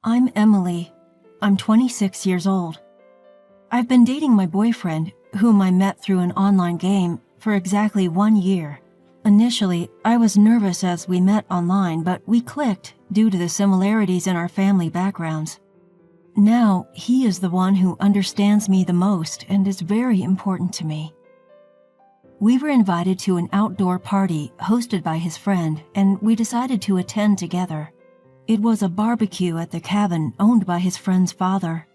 I'm Emily. I'm 26 years old. I've been dating my boyfriend, whom I met through an online game, for exactly 1 year. Initially, I was nervous as we met online, but we clicked due to the similarities in our family backgrounds. Now, he is the one who understands me the most and is very important to me. We were invited to an outdoor party hosted by his friend, and we decided to attend together. It was a barbecue at the cabin owned by his friend's father.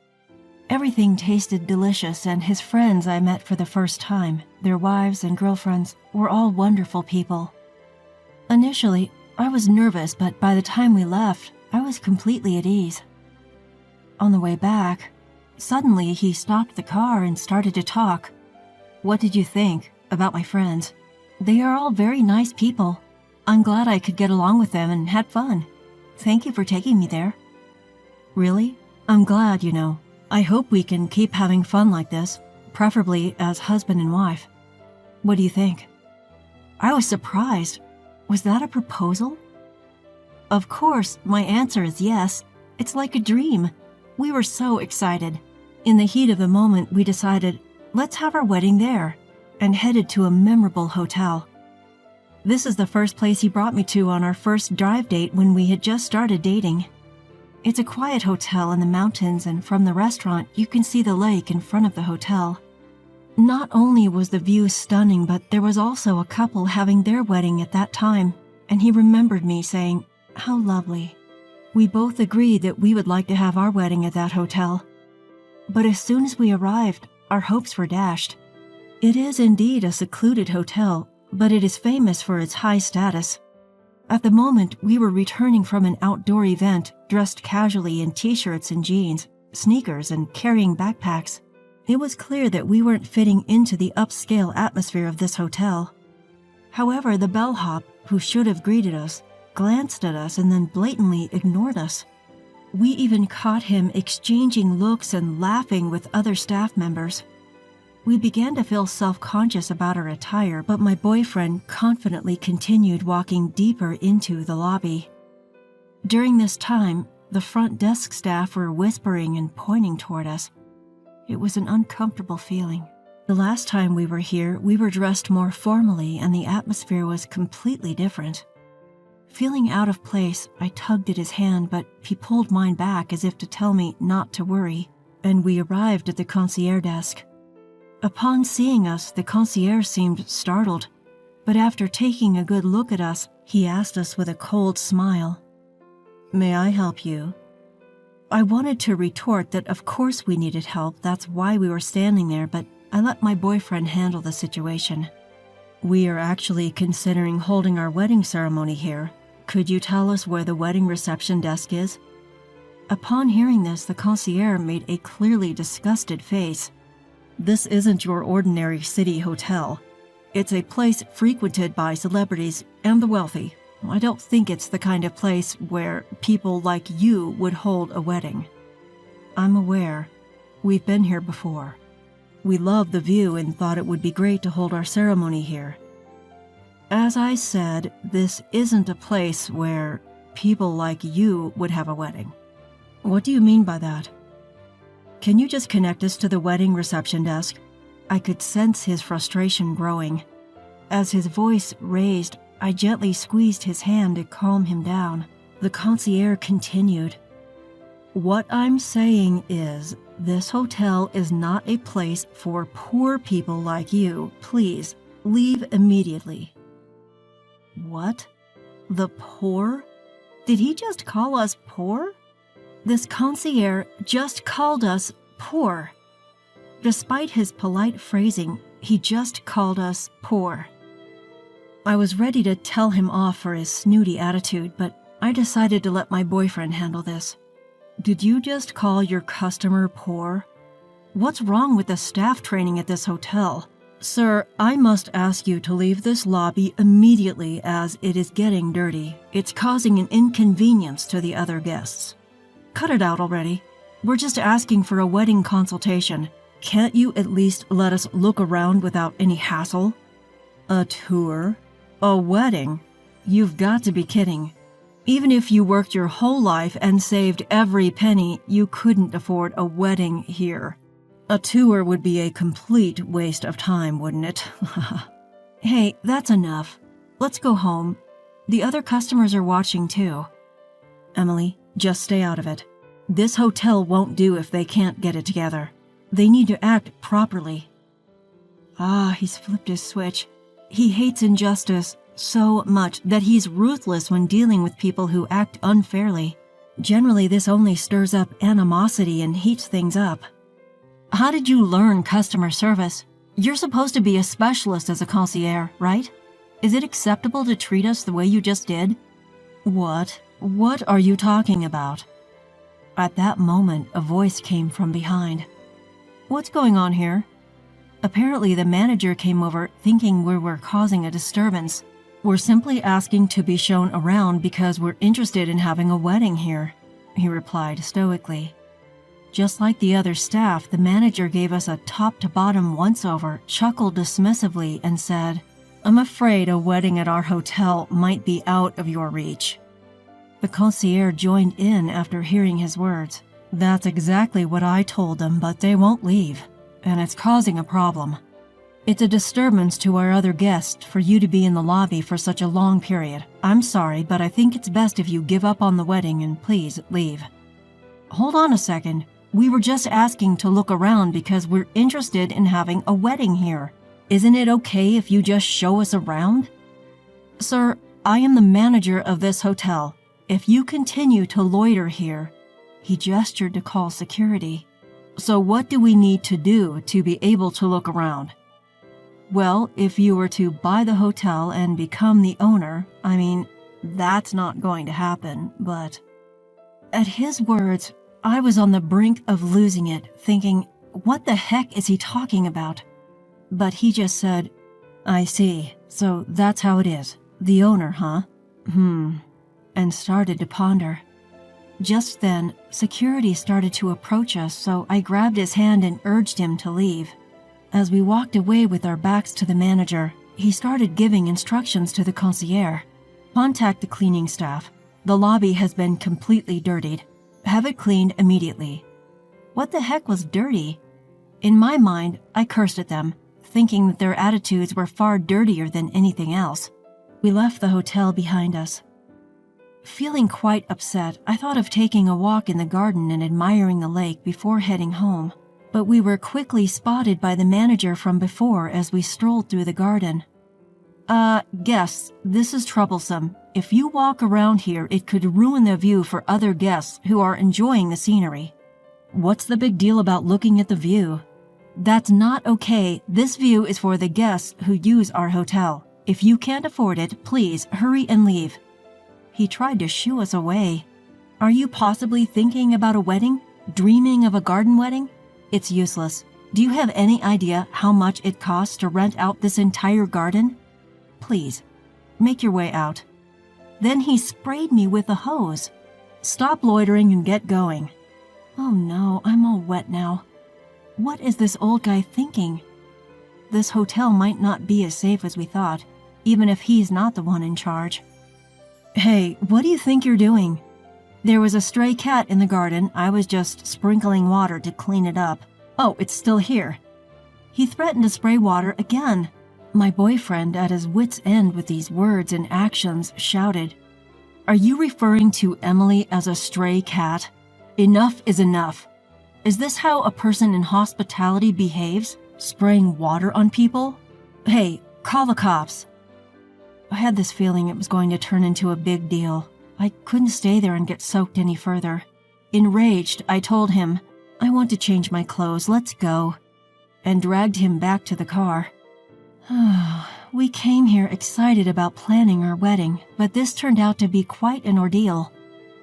Everything tasted delicious, and his friends I met for the first time, their wives and girlfriends, were all wonderful people. Initially, I was nervous, but by the time we left, I was completely at ease. On the way back, suddenly he stopped the car and started to talk. "What did you think about my friends? They are all very nice people. I'm glad I could get along with them and had fun. Thank you for taking me there." "Really? I'm glad, I hope we can keep having fun like this, preferably as husband and wife. What do you think?" I was surprised. Was that a proposal? Of course, my answer is yes. It's like a dream. We were so excited. In the heat of the moment, we decided, let's have our wedding there, and headed to a memorable hotel. This is the first place he brought me to on our first drive date when we had just started dating. It's a quiet hotel in the mountains, and from the restaurant, you can see the lake in front of the hotel. Not only was the view stunning, but there was also a couple having their wedding at that time, and he remembered me saying, "How lovely." We both agreed that we would like to have our wedding at that hotel. But as soon as we arrived, our hopes were dashed. It is indeed a secluded hotel, but it is famous for its high status. At the moment, we were returning from an outdoor event, dressed casually in t-shirts and jeans, sneakers, and carrying backpacks. It was clear that we weren't fitting into the upscale atmosphere of this hotel. However, the bellhop, who should have greeted us, glanced at us and then blatantly ignored us. We even caught him exchanging looks and laughing with other staff members. We began to feel self-conscious about our attire, but my boyfriend confidently continued walking deeper into the lobby. During this time, the front desk staff were whispering and pointing toward us. It was an uncomfortable feeling. The last time we were here, we were dressed more formally and the atmosphere was completely different. Feeling out of place, I tugged at his hand, but he pulled mine back as if to tell me not to worry, and we arrived at the concierge desk. Upon seeing us, the concierge seemed startled, but after taking a good look at us, he asked us with a cold smile, "May I help you?" I wanted to retort that of course we needed help, that's why we were standing there, but I let my boyfriend handle the situation. "We are actually considering holding our wedding ceremony here. Could you tell us where the wedding reception desk is?" Upon hearing this, the concierge made a clearly disgusted face. "This isn't your ordinary city hotel. It's a place frequented by celebrities and the wealthy. I don't think it's the kind of place where people like you would hold a wedding." "I'm aware. We've been here before. We love the view and thought it would be great to hold our ceremony here." "As I said, this isn't a place where people like you would have a wedding." "What do you mean by that?" "Can you just connect us to the wedding reception desk?" I could sense his frustration growing. As his voice raised, I gently squeezed his hand to calm him down. The concierge continued, "What I'm saying is, this hotel is not a place for poor people like you. Please, leave immediately." What? The poor? Did he just call us poor? This concierge just called us poor. Despite his polite phrasing, he just called us poor. I was ready to tell him off for his snooty attitude, but I decided to let my boyfriend handle this. "Did you just call your customer poor? What's wrong with the staff training at this hotel? Sir, I must ask you to leave this lobby immediately as it is getting dirty. It's causing an inconvenience to the other guests." "Cut it out already. We're just asking for a wedding consultation. Can't you at least let us look around without any hassle?" "A tour? A wedding? You've got to be kidding. Even if you worked your whole life and saved every penny, you couldn't afford a wedding here. A tour would be a complete waste of time, wouldn't it? Hey, that's enough. Let's go home. The other customers are watching too. Emily, just stay out of it. This hotel won't do if they can't get it together. They need to act properly. He's flipped his switch. He hates injustice so much that he's ruthless when dealing with people who act unfairly. Generally, this only stirs up animosity and heats things up. How did you learn customer service? You're supposed to be a specialist as a concierge, right? Is it acceptable to treat us the way you just did? What? What are you talking about? At that moment, a voice came from behind. What's going on here? Apparently, the manager came over thinking we were causing a disturbance. We're simply asking to be shown around because we're interested in having a wedding here, he replied stoically. Just like the other staff, the manager gave us a top-to-bottom once-over, chuckled dismissively, and said, I'm afraid a wedding at our hotel might be out of your reach. The concierge joined in after hearing his words. That's exactly what I told them, but they won't leave, and it's causing a problem. It's a disturbance to our other guests for you to be in the lobby for such a long period. I'm sorry, but I think it's best if you give up on the wedding and please leave. Hold on a second. We were just asking to look around because we're interested in having a wedding here. Isn't it okay if you just show us around? Sir, I am the manager of this hotel. If you continue to loiter here, he gestured to call security. So what do we need to do to be able to look around? Well, if you were to buy the hotel and become the owner, that's not going to happen, but... At his words, I was on the brink of losing it, thinking, what the heck is he talking about? But he just said, I see, so that's how it is. The owner, huh? And started to ponder. Just then, security started to approach us, so I grabbed his hand and urged him to leave. As we walked away with our backs to the manager, he started giving instructions to the concierge. Contact the cleaning staff. The lobby has been completely dirtied. Have it cleaned immediately. What the heck was dirty? In my mind, I cursed at them, thinking that their attitudes were far dirtier than anything else. We left the hotel behind us. Feeling quite upset, I thought of taking a walk in the garden and admiring the lake before heading home. But we were quickly spotted by the manager from before as we strolled through the garden. Guests, this is troublesome. If you walk around here, it could ruin the view for other guests who are enjoying the scenery. What's the big deal about looking at the view? That's not okay. This view is for the guests who use our hotel. If you can't afford it, please hurry and leave. He tried to shoo us away. Are you possibly thinking about a wedding? Dreaming of a garden wedding? It's useless. Do you have any idea how much it costs to rent out this entire garden? Please, make your way out. Then he sprayed me with a hose. Stop loitering and get going. Oh no, I'm all wet now. What is this old guy thinking? This hotel might not be as safe as we thought, even if he's not the one in charge. Hey, what do you think you're doing? There was a stray cat in the garden. I was just sprinkling water to clean it up. Oh, it's still here. He threatened to spray water again. My boyfriend, at his wit's end with these words and actions, shouted, Are you referring to Emily as a stray cat? Enough is enough. Is this how a person in hospitality behaves? Spraying water on people? Hey, call the cops. I had this feeling it was going to turn into a big deal. I couldn't stay there and get soaked any further. Enraged, I told him, I want to change my clothes, let's go, and dragged him back to the car. We came here excited about planning our wedding, but this turned out to be quite an ordeal.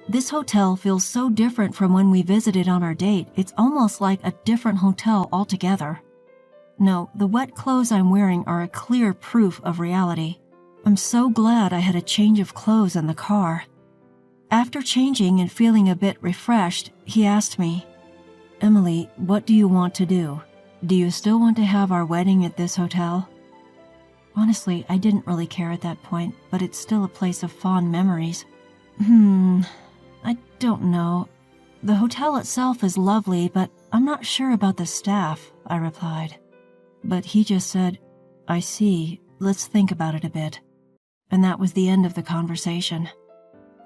This hotel feels so different from when we visited on our date, it's almost like a different hotel altogether. No, the wet clothes I'm wearing are a clear proof of reality. I'm so glad I had a change of clothes in the car. After changing and feeling a bit refreshed, he asked me, Emily, what do you want to do? Do you still want to have our wedding at this hotel? Honestly, I didn't really care at that point, but it's still a place of fond memories. I don't know. The hotel itself is lovely, but I'm not sure about the staff, I replied. But he just said, I see, let's think about it a bit. And that was the end of the conversation.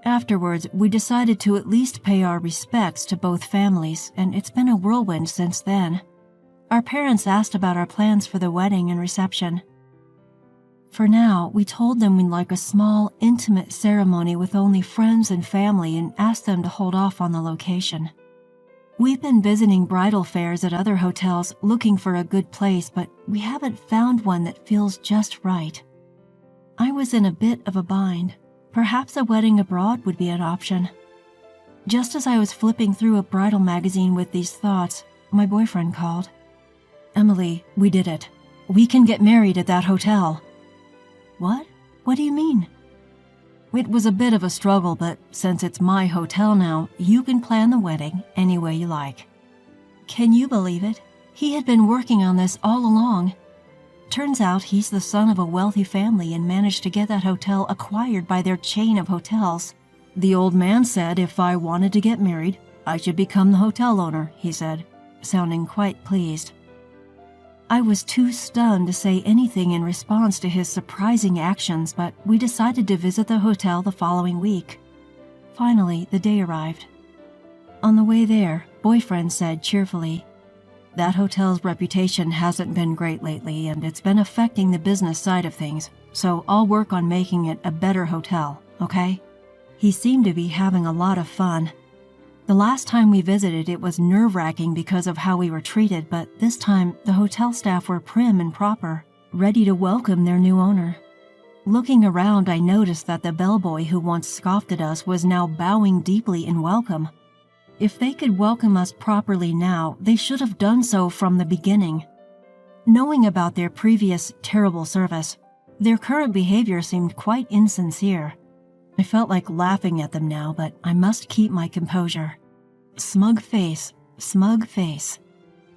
Afterwards, we decided to at least pay our respects to both families, and it's been a whirlwind since then. Our parents asked about our plans for the wedding and reception. For now, we told them we'd like a small, intimate ceremony with only friends and family and asked them to hold off on the location. We've been visiting bridal fairs at other hotels looking for a good place, but we haven't found one that feels just right. I was in a bit of a bind. Perhaps a wedding abroad would be an option. Just as I was flipping through a bridal magazine with these thoughts, my boyfriend called. Emily, we did it. We can get married at that hotel. What? What do you mean? It was a bit of a struggle, but since it's my hotel now, you can plan the wedding any way you like. Can you believe it? He had been working on this all along. Turns out he's the son of a wealthy family and managed to get that hotel acquired by their chain of hotels. The old man said if I wanted to get married, I should become the hotel owner, he said, sounding quite pleased. I was too stunned to say anything in response to his surprising actions, but we decided to visit the hotel the following week. Finally, the day arrived. On the way there, boyfriend said cheerfully, that hotel's reputation hasn't been great lately, and it's been affecting the business side of things, so I'll work on making it a better hotel, okay? He seemed to be having a lot of fun. The last time we visited, it was nerve-wracking because of how we were treated, but this time, the hotel staff were prim and proper, ready to welcome their new owner. Looking around, I noticed that the bellboy who once scoffed at us was now bowing deeply in welcome. If they could welcome us properly now, they should have done so from the beginning. Knowing about their previous terrible service, their current behavior seemed quite insincere. I felt like laughing at them now, but I must keep my composure. Smug face, smug face.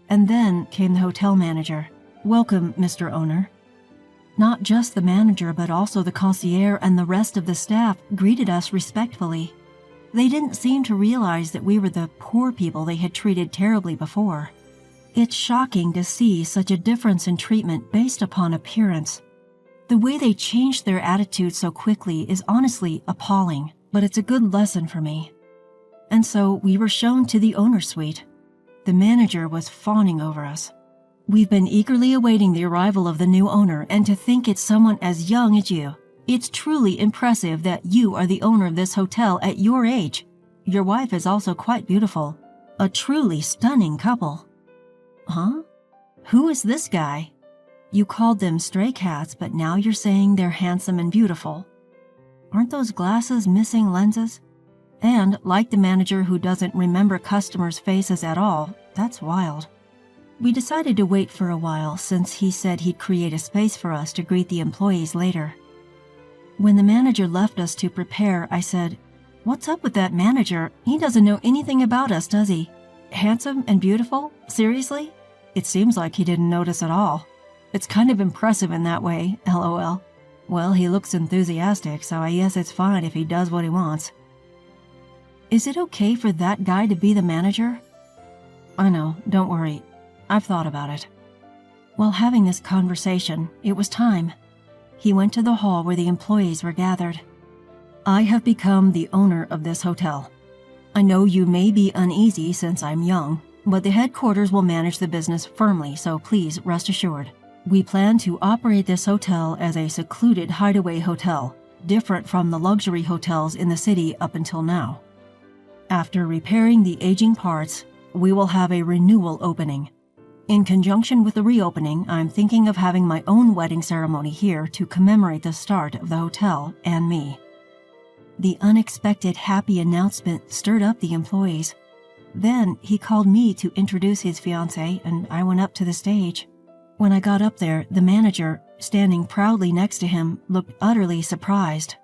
And then came the hotel manager. Welcome, Mr. Owner. Not just the manager, but also the concierge and the rest of the staff greeted us respectfully. They didn't seem to realize that we were the poor people they had treated terribly before. It's shocking to see such a difference in treatment based upon appearance. The way they changed their attitude so quickly is honestly appalling, but it's a good lesson for me. And so we were shown to the owner's suite. The manager was fawning over us. We've been eagerly awaiting the arrival of the new owner, and to think it's someone as young as you. It's truly impressive that you are the owner of this hotel at your age. Your wife is also quite beautiful. A truly stunning couple. Huh? Who is this guy? You called them stray cats, but now you're saying they're handsome and beautiful. Aren't those glasses missing lenses? And, like the manager who doesn't remember customers' faces at all, that's wild. We decided to wait for a while since he said he'd create a space for us to greet the employees later. When the manager left us to prepare, I said, "What's up with that manager? He doesn't know anything about us, does he? Handsome and beautiful? Seriously?" It seems like he didn't notice at all. It's kind of impressive in that way, LOL. Well, he looks enthusiastic, so I guess it's fine if he does what he wants. Is it okay for that guy to be the manager? I know, don't worry. I've thought about it. While having this conversation, it was time. He went to the hall where the employees were gathered. I have become the owner of this hotel. I know you may be uneasy since I'm young, but the headquarters will manage the business firmly, so please rest assured. We plan to operate this hotel as a secluded hideaway hotel, different from the luxury hotels in the city up until now. After repairing the aging parts, we will have a renewal opening. In conjunction with the reopening, I'm thinking of having my own wedding ceremony here to commemorate the start of the hotel and me. The unexpected happy announcement stirred up the employees. Then he called me to introduce his fiancée, and I went up to the stage. When I got up there, the manager, standing proudly next to him, looked utterly surprised.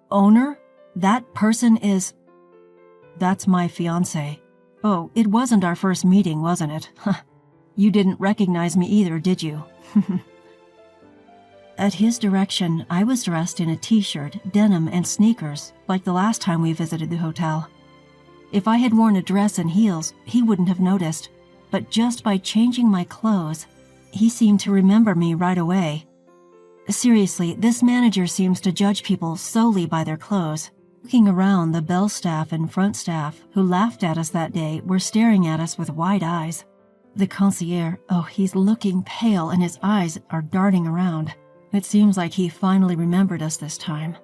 Owner? That person is... That's my fiancée. Oh, it wasn't our first meeting, wasn't it? You didn't recognize me either, did you? At his direction, I was dressed in a t-shirt, denim, and sneakers, like the last time we visited the hotel. If I had worn a dress and heels, he wouldn't have noticed, but just by changing my clothes, he seemed to remember me right away. Seriously, this manager seems to judge people solely by their clothes. Looking around, the bell staff and front staff who laughed at us that day were staring at us with wide eyes. The concierge, oh, he's looking pale and his eyes are darting around. It seems like he finally remembered us this time.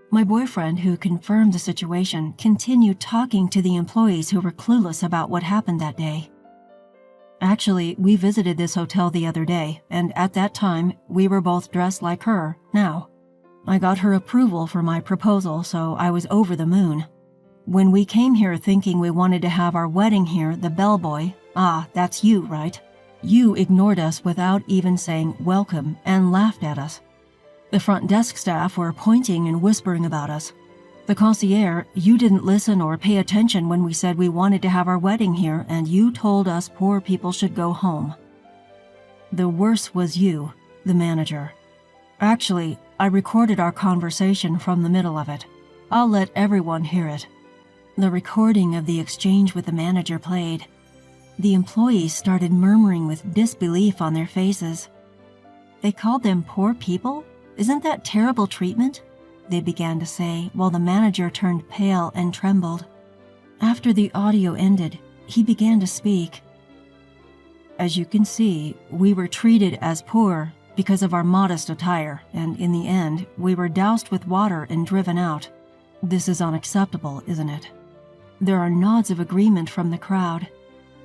My boyfriend, who confirmed the situation, continued talking to the employees who were clueless about what happened that day. Actually, we visited this hotel the other day, and at that time, we were both dressed like her, now. I got her approval for my proposal, so I was over the moon. When we came here thinking we wanted to have our wedding here, the bellboy, that's you, right? You ignored us without even saying welcome and laughed at us. The front desk staff were pointing and whispering about us. The concierge, you didn't listen or pay attention when we said we wanted to have our wedding here, and you told us poor people should go home. The worst was you, the manager. Actually, I recorded our conversation from the middle of it. I'll let everyone hear it. The recording of the exchange with the manager played. The employees started murmuring with disbelief on their faces. They called them poor people? Isn't that terrible treatment? They began to say, while the manager turned pale and trembled. After the audio ended, he began to speak. As you can see, we were treated as poor because of our modest attire, and in the end, we were doused with water and driven out. This is unacceptable, isn't it? There are nods of agreement from the crowd.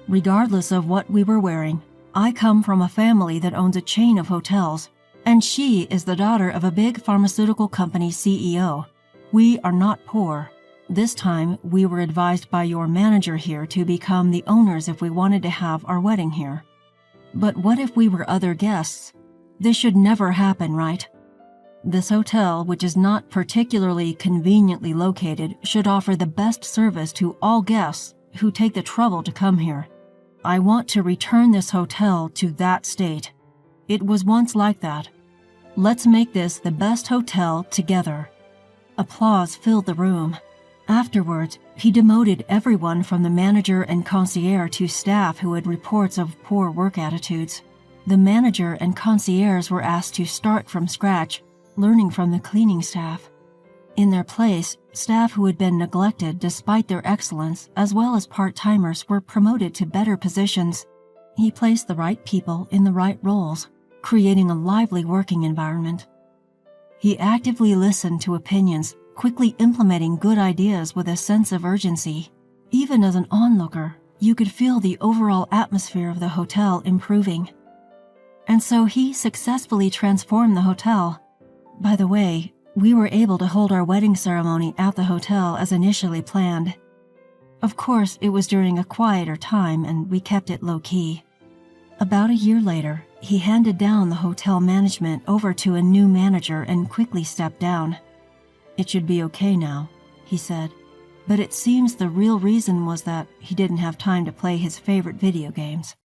Regardless of what we were wearing, I come from a family that owns a chain of hotels, and she is the daughter of a big pharmaceutical company CEO. We are not poor. This time, we were advised by your manager here to become the owners if we wanted to have our wedding here. But what if we were other guests? This should never happen, right? This hotel, which is not particularly conveniently located, should offer the best service to all guests who take the trouble to come here. I want to return this hotel to that state. It was once like that. Let's make this the best hotel together. Applause filled the room. Afterwards, he demoted everyone from the manager and concierge to staff who had reports of poor work attitudes. The manager and concierge were asked to start from scratch, learning from the cleaning staff. In their place, staff who had been neglected despite their excellence, as well as part-timers, were promoted to better positions. He placed the right people in the right roles, creating a lively working environment. He actively listened to opinions, quickly implementing good ideas with a sense of urgency. Even as an onlooker, you could feel the overall atmosphere of the hotel improving. And so he successfully transformed the hotel. By the way, we were able to hold our wedding ceremony at the hotel as initially planned. Of course, it was during a quieter time and we kept it low-key. About a year later, he handed down the hotel management over to a new manager and quickly stepped down. It should be okay now, he said, but it seems the real reason was that he didn't have time to play his favorite video games.